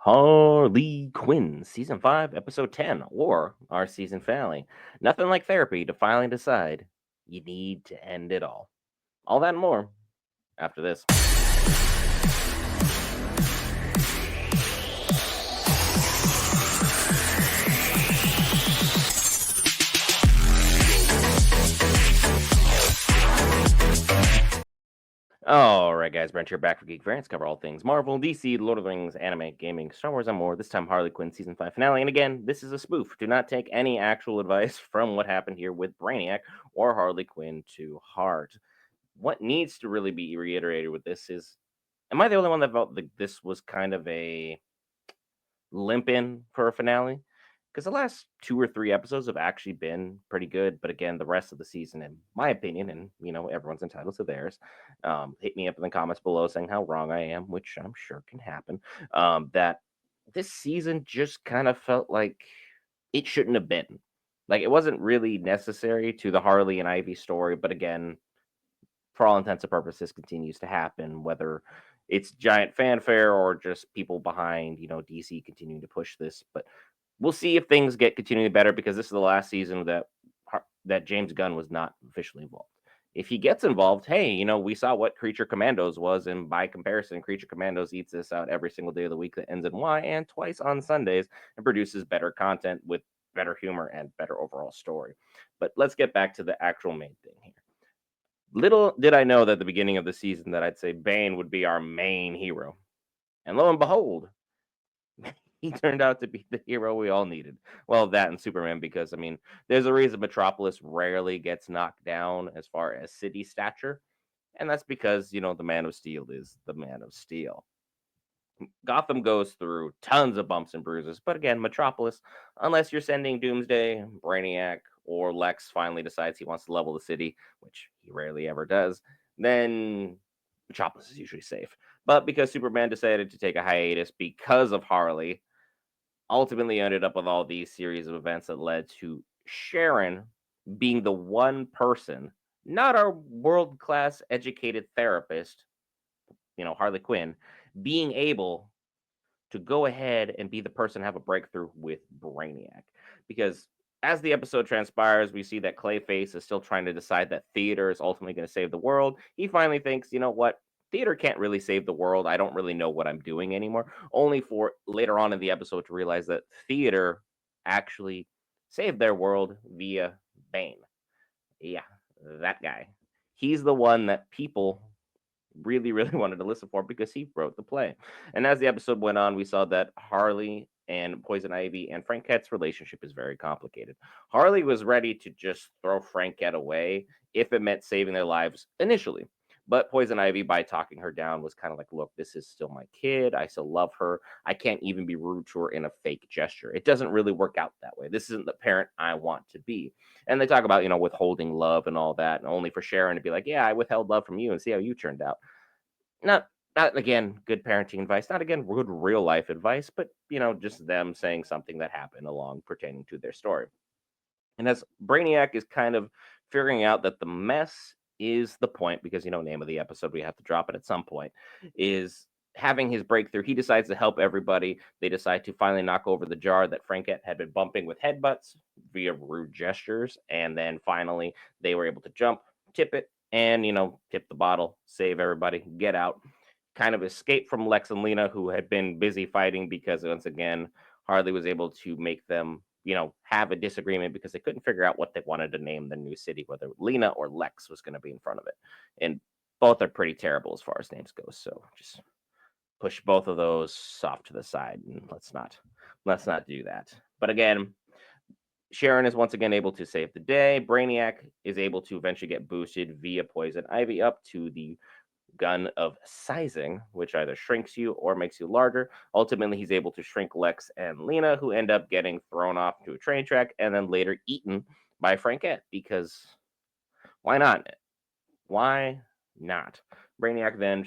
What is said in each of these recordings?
Harley Quinn, Season 5, Episode 10, or our season finale. Nothing like therapy to finally decide you need to end it all. All that and more after this. All right, guys, Brent here, back for Geek Variants. Cover all things Marvel, DC, Lord of the Rings, anime, gaming, Star Wars, and more. This time, Harley Quinn Season 5 finale. And again, this is a spoof. Do not take any actual advice from what happened here with Brainiac or Harley Quinn to heart. What needs to really be reiterated with this is, am I the only one that felt like this was kind of a limp in for a finale? Because the last 2 or 3 episodes have actually been pretty good, but again, the rest of the season, in my opinion, and everyone's entitled to theirs. Hit me up in the comments below saying how wrong I am, which I'm sure can happen. That this season just kind of felt like it shouldn't have been. Like it wasn't really necessary to the Harley and Ivy story, but again, for all intents and purposes, continues to happen, whether it's giant fanfare or just people behind, DC continuing to push this. But we'll see if things get continually better because this is the last season that James Gunn was not officially involved. If he gets involved, hey, we saw what Creature Commandos was, and by comparison, Creature Commandos eats this out every single day of the week that ends in Y and twice on Sundays and produces better content with better humor and better overall story. But let's get back to the actual main thing here. Little did I know that at the beginning of the season that I'd say Bane would be our main hero. And lo and behold, he turned out to be the hero we all needed. Well, that and Superman, because there's a reason Metropolis rarely gets knocked down as far as city stature, and that's because the Man of Steel is the Man of Steel. Gotham goes through tons of bumps and bruises, but again, Metropolis, unless you're sending Doomsday, Brainiac, or Lex finally decides he wants to level the city, which he rarely ever does, then Metropolis is usually safe. But because Superman decided to take a hiatus because of Harley, ultimately ended up with all these series of events that led to Sharon being the one person, not our world class educated therapist, Harley Quinn, being able to go ahead and be the person to have a breakthrough with Brainiac. Because as the episode transpires, we see that Clayface is still trying to decide that theater is ultimately going to save the world. He finally thinks, you know what? Theater can't really save the world. I don't really know what I'm doing anymore. Only for later on in the episode to realize that theater actually saved their world via Bane. Yeah, that guy. He's the one that people really, really wanted to listen for because he wrote the play. And as the episode went on, we saw that Harley and Poison Ivy and Frankette's relationship is very complicated. Harley was ready to just throw Frankette away if it meant saving their lives initially. But Poison Ivy, by talking her down, was kind of like, look, this is still my kid. I still love her. I can't even be rude to her in a fake gesture. It doesn't really work out that way. This isn't the parent I want to be. And they talk about, withholding love and all that, and only for Sharon to be like, yeah, I withheld love from you and see how you turned out. Not not again good parenting advice, not again good real life advice, but just them saying something that happened along pertaining to their story. And as Brainiac is kind of figuring out that the mess is the point, because name of the episode, we have to drop it at some point, is having his breakthrough. He decides to help everybody. They decide to finally knock over the jar that Frankette had been bumping with headbutts via rude gestures, and then finally they were able to jump, tip it, and tip the bottle, save everybody, get out, kind of escape from Lex and Lena, who had been busy fighting because once again Harley was able to make them have a disagreement because they couldn't figure out what they wanted to name the new city, whether Lena or Lex was going to be in front of it. And both are pretty terrible as far as names go. So just push both of those off to the side and let's not do that. But again, Sharon is once again able to save the day. Brainiac is able to eventually get boosted via Poison Ivy up to the gun of sizing, which either shrinks you or makes you larger. Ultimately, he's able to shrink Lex and Lena, who end up getting thrown off to a train track and then later eaten by Frankette, because why not? Why not? Brainiac then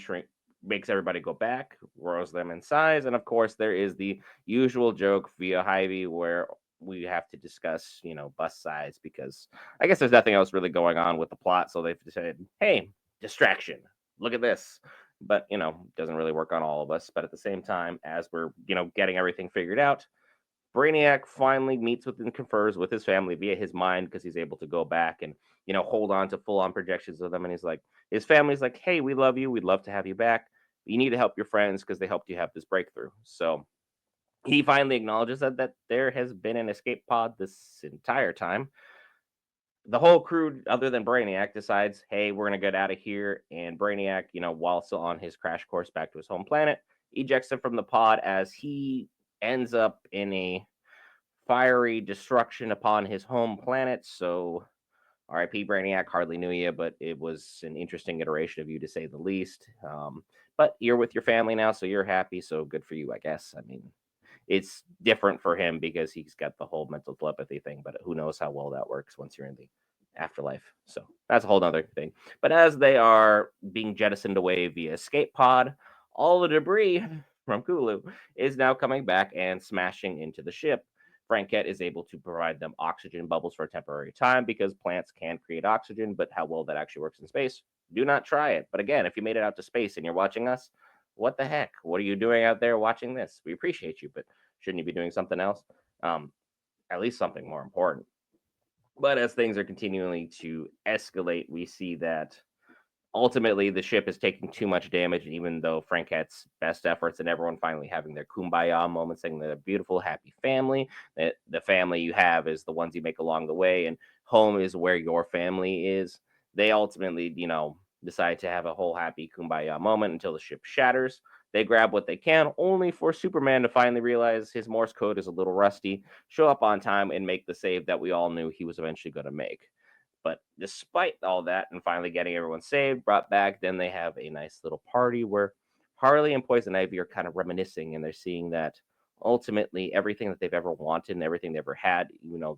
makes everybody go back, grows them in size, and of course there is the usual joke via Ivy where we have to discuss, bust size, because I guess there's nothing else really going on with the plot, so they've decided, hey, distraction. Look at this. but doesn't really work on all of us. But at the same time, as we're getting everything figured out, Brainiac finally meets with and confers with his family via his mind because he's able to go back and hold on to full on projections of them. And he's like, his family's like, hey, we love you, we'd love to have you back. You need to help your friends because they helped you have this breakthrough. So he finally acknowledges that there has been an escape pod this entire time. The whole crew, other than Brainiac, decides, hey, we're gonna get out of here. And Brainiac, while still on his crash course back to his home planet, ejects him from the pod as he ends up in a fiery destruction upon his home planet. So RIP Brainiac, hardly knew you, but it was an interesting iteration of you to say the least. But you're with your family now, so you're happy. So good for you, I guess. I mean, it's different for him because he's got the whole mental telepathy thing, but who knows how well that works once you're in the afterlife. So that's a whole other thing. But as they are being jettisoned away via escape pod, all the debris from Kulu is now coming back and smashing into the ship. Frankette is able to provide them oxygen bubbles for a temporary time because plants can create oxygen, but how well that actually works in space, do not try it. But again, if you made it out to space and you're watching us, what the heck? What are you doing out there watching this? We appreciate you, but shouldn't you be doing something else? At least something more important. But as things are continuing to escalate, we see that ultimately the ship is taking too much damage. And even though Frankette's best efforts and everyone finally having their kumbaya moment, saying they're a beautiful, happy family, that the family you have is the ones you make along the way, and home is where your family is, they ultimately, decide to have a whole happy kumbaya moment until the ship shatters. They grab what they can, only for Superman to finally realize his Morse code is a little rusty, show up on time, and make the save that we all knew he was eventually going to make. But despite all that and finally getting everyone saved, brought back, then they have a nice little party where Harley and Poison Ivy are kind of reminiscing and they're seeing that ultimately everything that they've ever wanted and everything they ever had,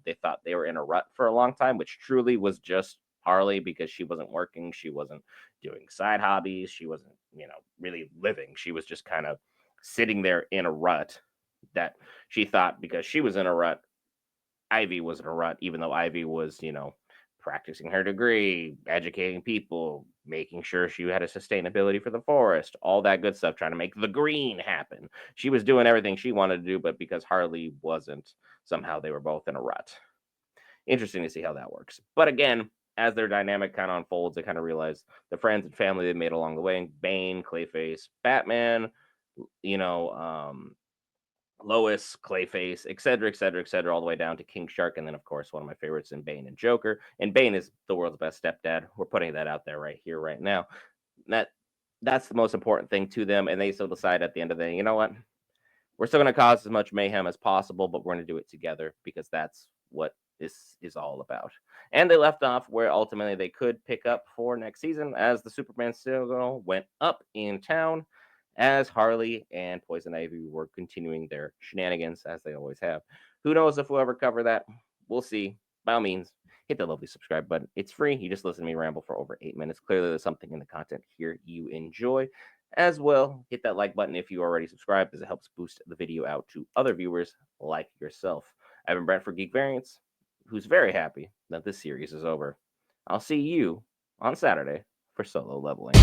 they thought they were in a rut for a long time, which truly was just Harley because she wasn't working. She wasn't doing side hobbies. She wasn't, really living. She was just kind of sitting there in a rut that she thought because she was in a rut, Ivy was in a rut, even though Ivy was, practicing her degree, educating people, making sure she had a sustainability for the forest, all that good stuff, trying to make the green happen. She was doing everything she wanted to do, but because Harley wasn't, somehow they were both in a rut. Interesting to see how that works. But again, as their dynamic kind of unfolds, they kind of realize the friends and family they made along the way, Bane, Clayface, Batman, you know, um, Lois, Clayface, et cetera, et cetera, et cetera, all the way down to King Shark. And then, of course, one of my favorites in Bane and Joker. And Bane is the world's best stepdad. We're putting that out there right here, right now. That that's the most important thing to them. And they still decide at the end of the day, you know what? We're still going to cause as much mayhem as possible, but we're going to do it together because that's what this is all about. And they left off where ultimately they could pick up for next season as the Superman signal went up in town as Harley and Poison Ivy were continuing their shenanigans as they always have. Who knows if we'll ever cover that? We'll see. By all means, hit the lovely subscribe button. It's free. You just listen to me ramble for over 8 minutes. Clearly, there's something in the content here you enjoy. As well, hit that like button if you already subscribed, as it helps boost the video out to other viewers like yourself. I've been Brent for Geek Variants, who's very happy that this series is over. I'll see you on Saturday for solo leveling.